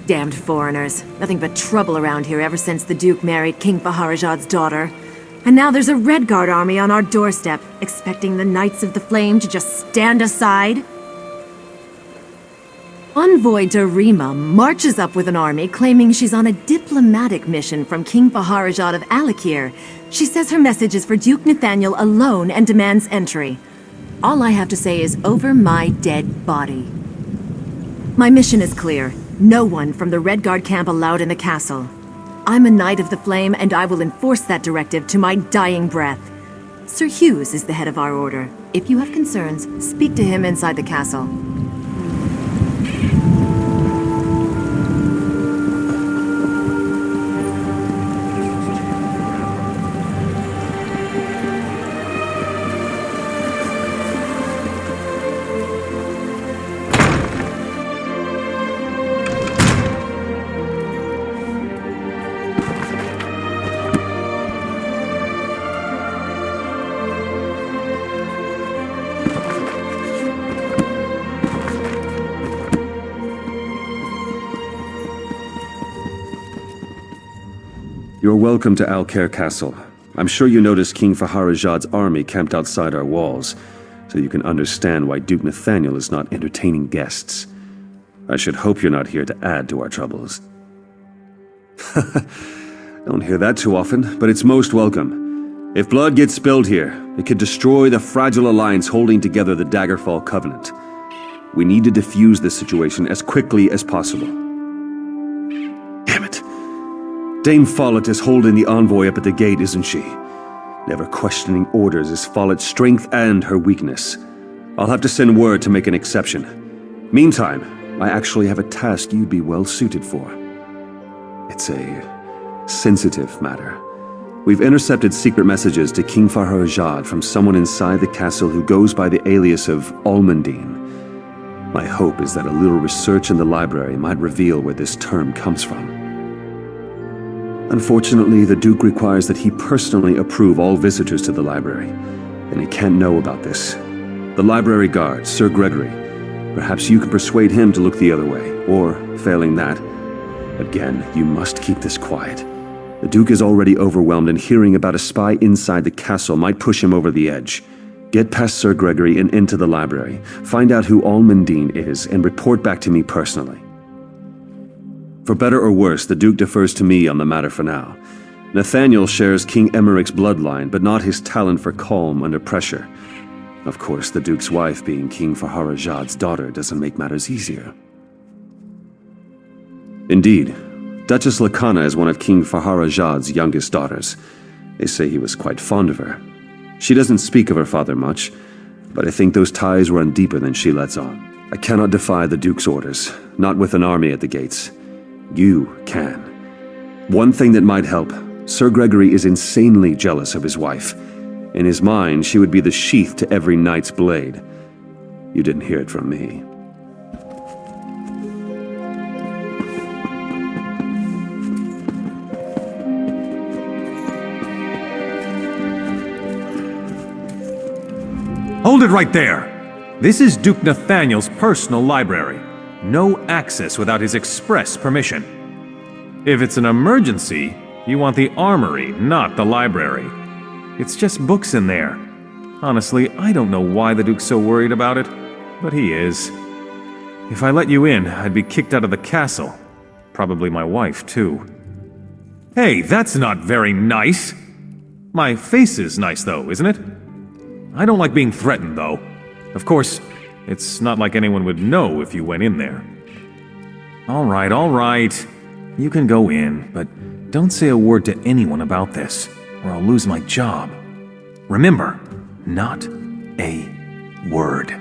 Damned foreigners. Nothing but trouble around here ever since the Duke married King Faharajad's daughter. And now there's a Redguard army on our doorstep, expecting the Knights of the Flame to just stand aside? Envoy Darima marches up with an army claiming she's on a diplomatic mission from King Faharajad of Alakir. She says her message is for Duke Nathaniel alone and demands entry. All I have to say is over my dead body. My mission is clear. No one from the Redguard camp allowed in the castle. I'm a Knight of the Flame, and I will enforce that directive to my dying breath. Sir Hughes is the head of our order. If you have concerns, speak to him inside the castle. You're welcome to Alcair Castle. I'm sure you noticed King Faharajad's army camped outside our walls, so you can understand why Duke Nathaniel is not entertaining guests. I should hope you're not here to add to our troubles. Don't hear that too often, but it's most welcome. If blood gets spilled here, it could destroy the fragile alliance holding together the Daggerfall Covenant. We need to defuse this situation as quickly as possible. Damn it! Dame Follett is holding the envoy up at the gate, isn't she? Never questioning orders is Follett's strength and her weakness. I'll have to send word to make an exception. Meantime, I actually have a task you'd be well suited for. It's a sensitive matter. We've intercepted secret messages to King Faharajad from someone inside the castle who goes by the alias of Almundine. My hope is that a little research in the library might reveal where this term comes from. Unfortunately, the Duke requires that he personally approve all visitors to the library, and he can't know about this. The library guard, Sir Gregory, perhaps you can persuade him to look the other way, or, failing that, again, you must keep this quiet. The Duke is already overwhelmed, and hearing about a spy inside the castle might push him over the edge. Get past Sir Gregory and into the library, find out who Almundine is, and report back to me personally. For better or worse, the Duke defers to me on the matter for now. Nathaniel shares King Emmerich's bloodline, but not his talent for calm under pressure. Of course, the Duke's wife being King Faharajad's daughter doesn't make matters easier. Indeed, Duchess Lakana is one of King Faharajad's youngest daughters. They say he was quite fond of her. She doesn't speak of her father much, but I think those ties run deeper than she lets on. I cannot defy the Duke's orders, not with an army at the gates. You can. One thing that might help, Sir Gregory is insanely jealous of his wife. In his mind, she would be the sheath to every knight's blade. You didn't hear it from me. Hold it right there! This is Duke Nathaniel's personal library. No access without his express permission. If it's an emergency, you want the armory, not the library. It's just books in there. Honestly, I don't know why the Duke's so worried about it. but he is. If I let you in, I'd be kicked out of the castle. Probably my wife, too. Hey, that's not very nice! My face is nice, though, isn't it? I don't like being threatened, though. Of course, it's not like anyone would know if you went in there. All right. You can go in, but don't say a word to anyone about this, or I'll lose my job. Remember, not a word.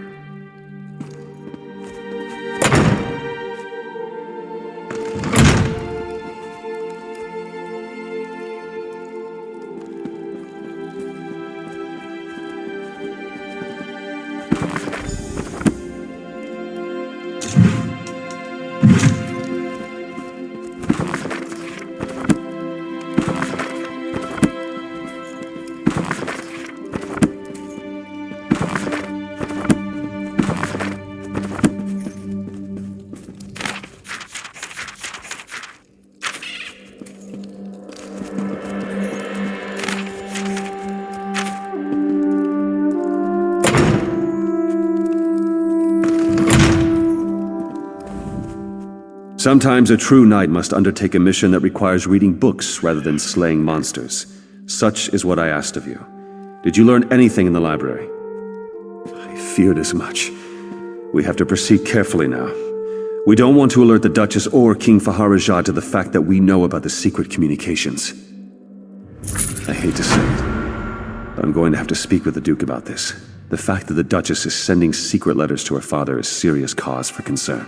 Sometimes a true knight must undertake a mission that requires reading books rather than slaying monsters. Such is what I asked of you. Did you learn anything in the library? I feared as much. We have to proceed carefully now. We don't want to alert the Duchess or King Faharajah to the fact that we know about the secret communications. I hate to say it, but I'm going to have to speak with the Duke about this. The fact that the Duchess is sending secret letters to her father is serious cause for concern.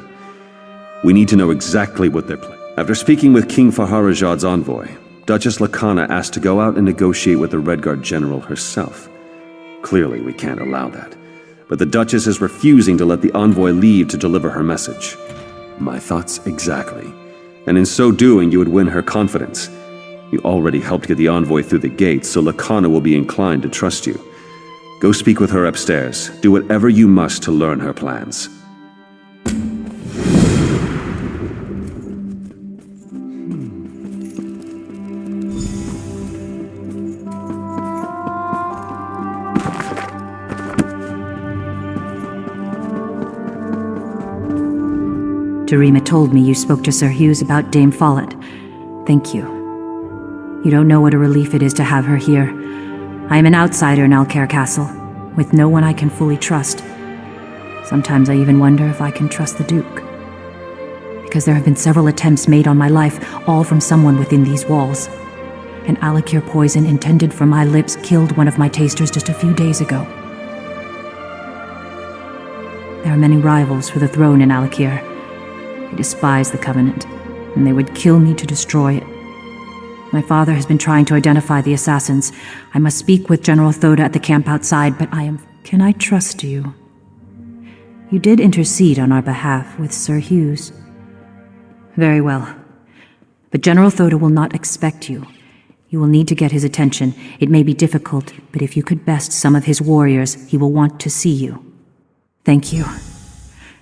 We need to know exactly what they're planning. After speaking with King Faharajad's envoy, Duchess Lakana asked to go out and negotiate with the Redguard general herself. Clearly, we can't allow that. But the Duchess is refusing to let the envoy leave to deliver her message. My thoughts exactly. And in so doing, you would win her confidence. You already helped get the envoy through the gates, so Lakana will be inclined to trust you. Go speak with her upstairs. Do whatever you must to learn her plans. Darima told me you spoke to Sir Hughes about Dame Follett. Thank you. You don't know what a relief it is to have her here. I am an outsider in Alcaire Castle, with no one I can fully trust. Sometimes I even wonder if I can trust the Duke. Because there have been several attempts made on my life, all from someone within these walls. An Alakir poison intended for my lips killed one of my tasters just a few days ago. There are many rivals for the throne in Alakir. They despise the Covenant, and they would kill me to destroy it. My father has been trying to identify the assassins. I must speak with General Thoda at the camp outside, but Can I trust you? You did intercede on our behalf with Sir Hughes. Very well. But General Thoda will not expect you. You will need to get his attention. It may be difficult, but if you could best some of his warriors, he will want to see you. Thank you.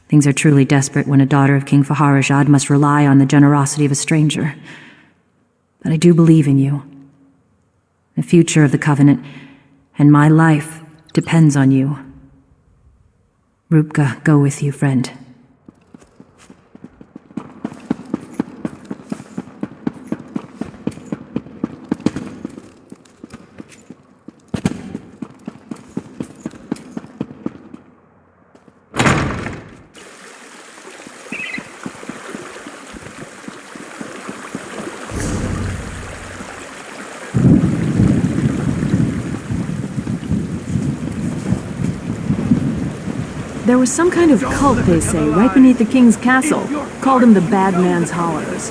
Things are truly desperate when a daughter of King Faharajad must rely on the generosity of a stranger. But I do believe in you. The future of the Covenant, and my life, depends on you. Rupka, go with you, friend. There was some kind of cult, they say, right beneath the king's castle. Called him the Bad Man's Hollows.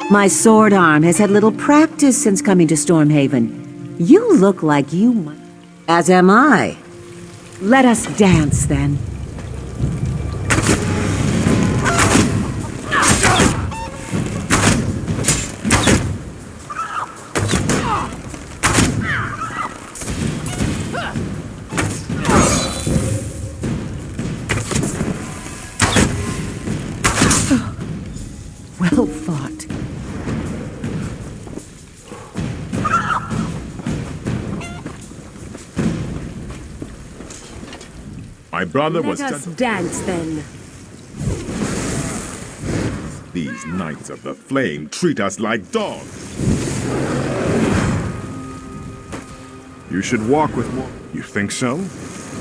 My sword arm has had little practice since coming to Stormhaven. You look like you might... As am I. Let us dance, then. Well fought. My brother was Let us sent... dance, then. These Knights of the Flame treat us like dogs. You should walk with more... You think so?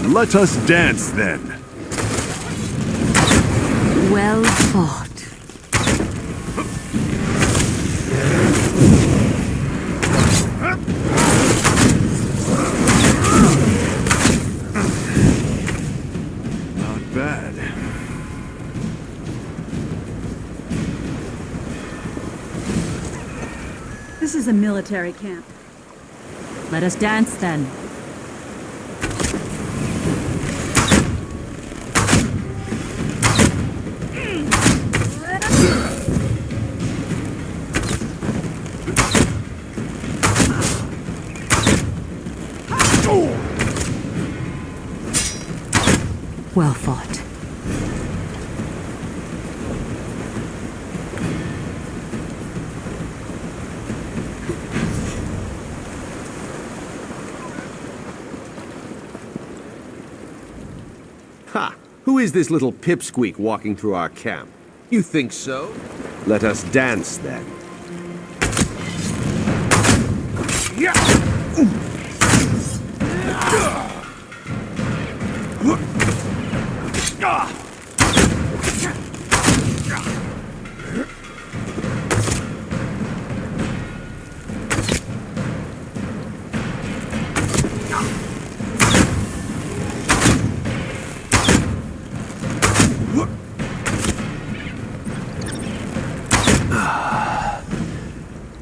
Let us dance, then. Well fought. Not bad. This is a military camp. Let us dance then. Well fought. Ha! Who is this little pipsqueak walking through our camp? You think so? Let us dance then.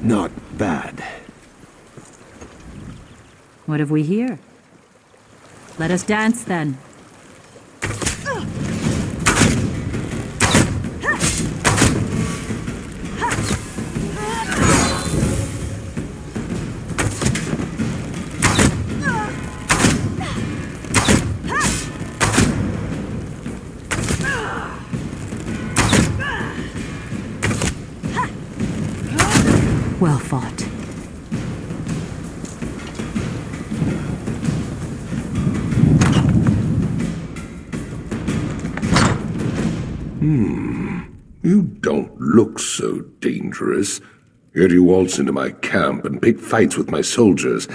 Not bad. What have we here? Let us dance then. Well fought. You don't look so dangerous. Yet you waltz into my camp and pick fights with my soldiers.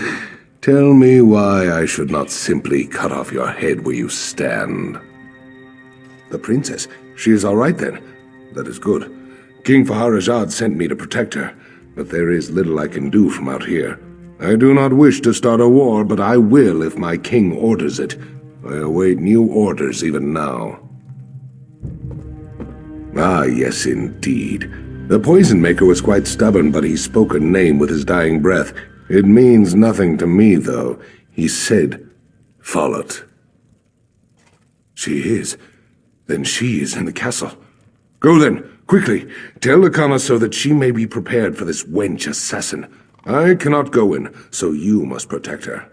Tell me why I should not simply cut off your head where you stand. The princess, she is all right then. That is good. King Faharajad sent me to protect her, but there is little I can do from out here. I do not wish to start a war, but I will if my king orders it. I await new orders even now. Ah, yes, indeed. The poison maker was quite stubborn, but he spoke a name with his dying breath. It means nothing to me, though. He said, "Follett." She is. Then she is in the castle. Go then, quickly. Tell the Connoisseur that she may be prepared for this wench assassin. I cannot go in, so you must protect her.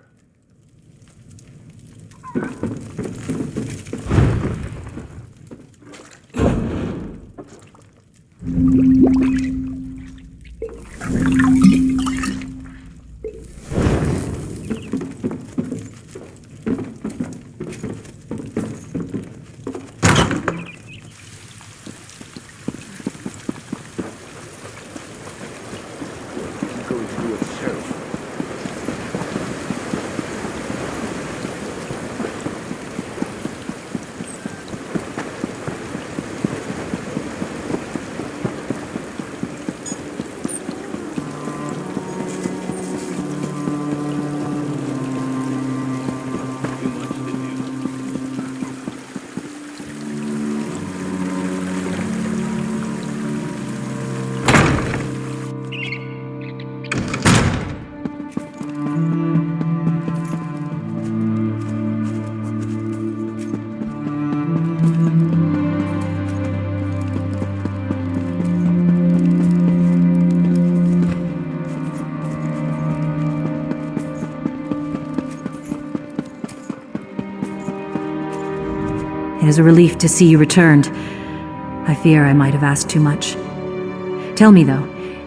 It is a relief to see you returned. I fear I might have asked too much. Tell me, though,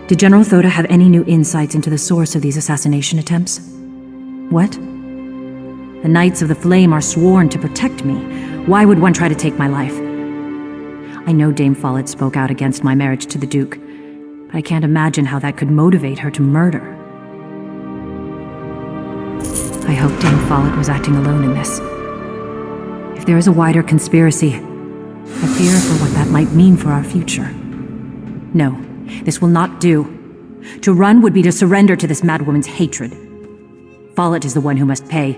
did General Thoda have any new insights into the source of these assassination attempts? What? The Knights of the Flame are sworn to protect me. Why would one try to take my life? I know Dame Follett spoke out against my marriage to the Duke, but I can't imagine how that could motivate her to murder. I hope Dame Follett was acting alone in this. If there is a wider conspiracy, I fear for what that might mean for our future. No, this will not do. To run would be to surrender to this madwoman's hatred. Follett is the one who must pay.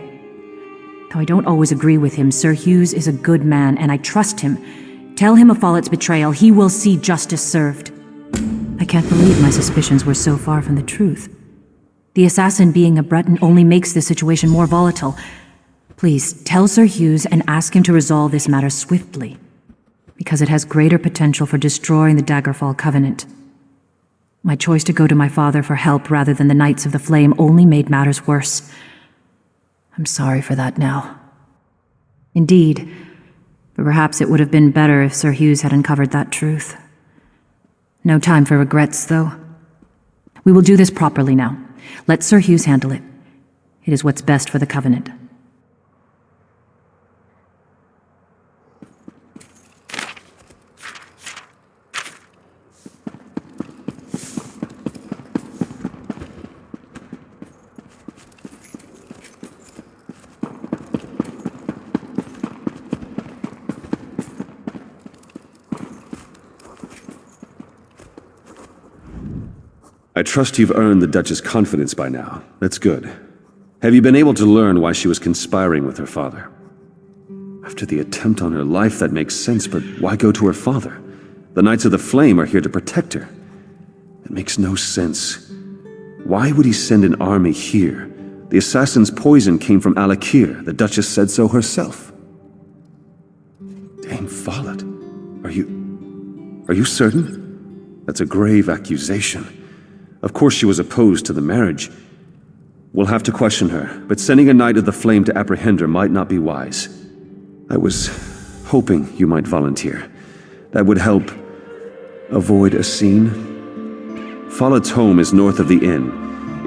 Though I don't always agree with him, Sir Hughes is a good man, and I trust him. Tell him of Follett's betrayal. He will see justice served. I can't believe my suspicions were so far from the truth. The assassin being a Breton only makes this situation more volatile. Please, tell Sir Hughes and ask him to resolve this matter swiftly, because it has greater potential for destroying the Daggerfall Covenant. My choice to go to my father for help rather than the Knights of the Flame only made matters worse. I'm sorry for that now. Indeed, but perhaps it would have been better if Sir Hughes had uncovered that truth. No time for regrets, though. We will do this properly now. Let Sir Hughes handle it. It is what's best for the Covenant. I trust you've earned the Duchess' confidence by now. That's good. Have you been able to learn why she was conspiring with her father? After the attempt on her life, that makes sense, but why go to her father? The Knights of the Flame are here to protect her. It makes no sense. Why would he send an army here? The assassin's poison came from Alakir. The Duchess said so herself. Dame Follett, are you certain? That's a grave accusation. Of course she was opposed to the marriage. We'll have to question her, but sending a Knight of the Flame to apprehend her might not be wise. I was hoping you might volunteer. That would help avoid a scene. Follett's home is north of the inn.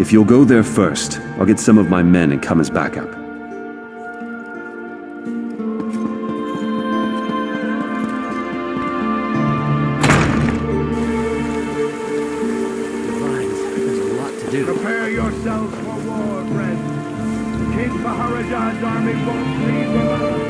If you'll go there first, I'll get some of my men and come as backup. Prepare yourselves for war, friends. King Baharajan's army won't leave alone.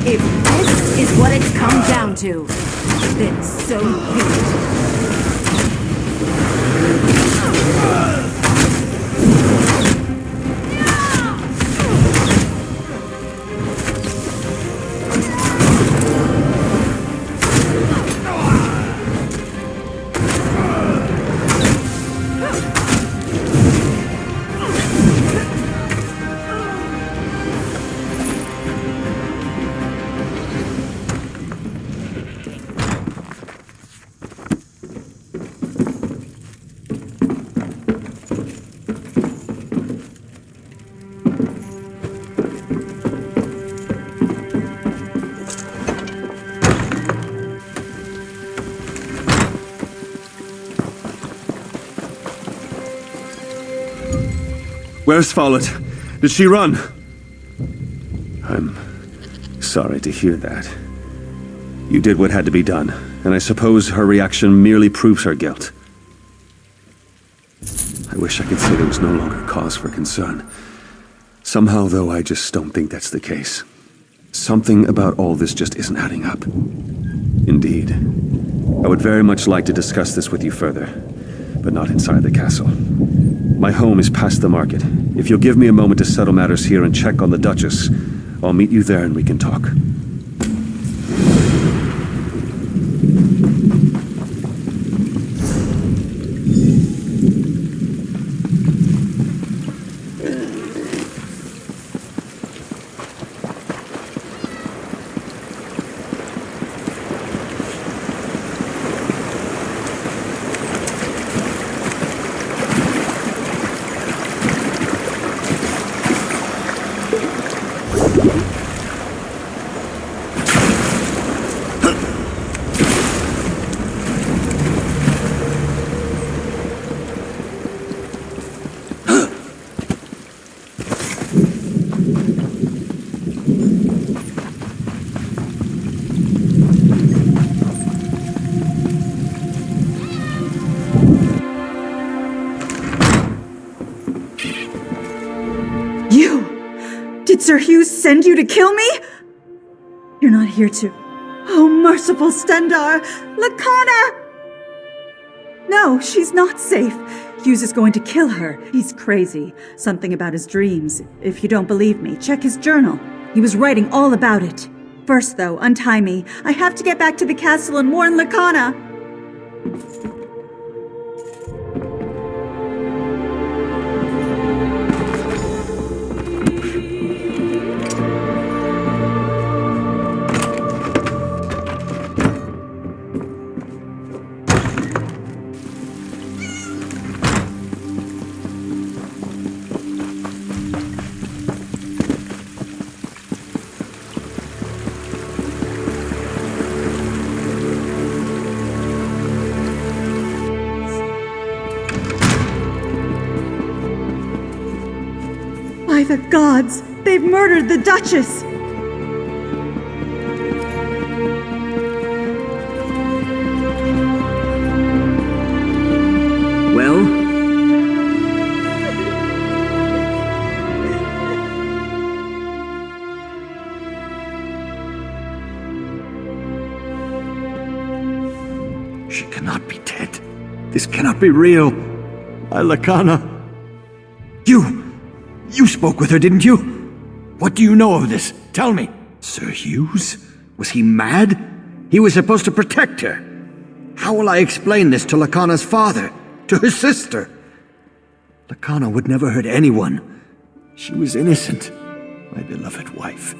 If this is what it's come down to, then so be it. Where's Follett? Did she run? I'm sorry to hear that. You did what had to be done, and I suppose her reaction merely proves her guilt. I wish I could say there was no longer cause for concern. Somehow, though, I just don't think that's the case. Something about all this just isn't adding up. Indeed. I would very much like to discuss this with you further, but not inside the castle. My home is past the market. If you'll give me a moment to settle matters here and check on the Duchess, I'll meet you there and we can talk. Sir Hugh send you to kill me? You're not here to... Oh, merciful Stendarr! Lakana! No, she's not safe. Hughes is going to kill her. He's crazy. Something about his dreams. If you don't believe me, check his journal. He was writing all about it. First, though, untie me. I have to get back to the castle and warn Lakana. By the gods! They've murdered the Duchess! Well? She cannot be dead. This cannot be real. Lakana. You spoke with her, didn't you? What do you know of this? Tell me. Sir Hughes? Was he mad? He was supposed to protect her. How will I explain this to Lakana's father? To her sister? Lakana would never hurt anyone. She was innocent. My beloved wife.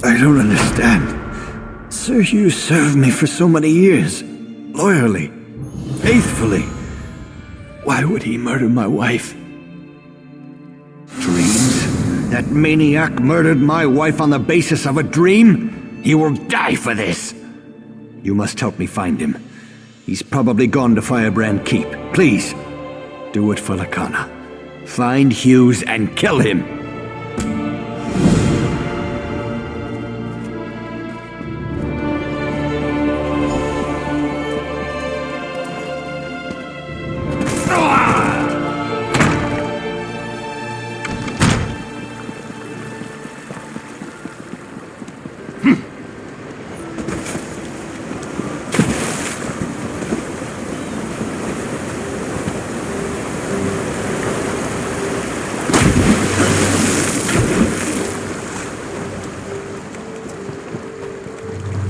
I don't understand. Sir Hughes served me for so many years. Loyally. Faithfully. Why would he murder my wife? Dreams? That maniac murdered my wife on the basis of a dream? He will die for this! You must help me find him. He's probably gone to Firebrand Keep. Please, do it for Lakana. Find Hughes and kill him!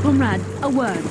Comrade, a word.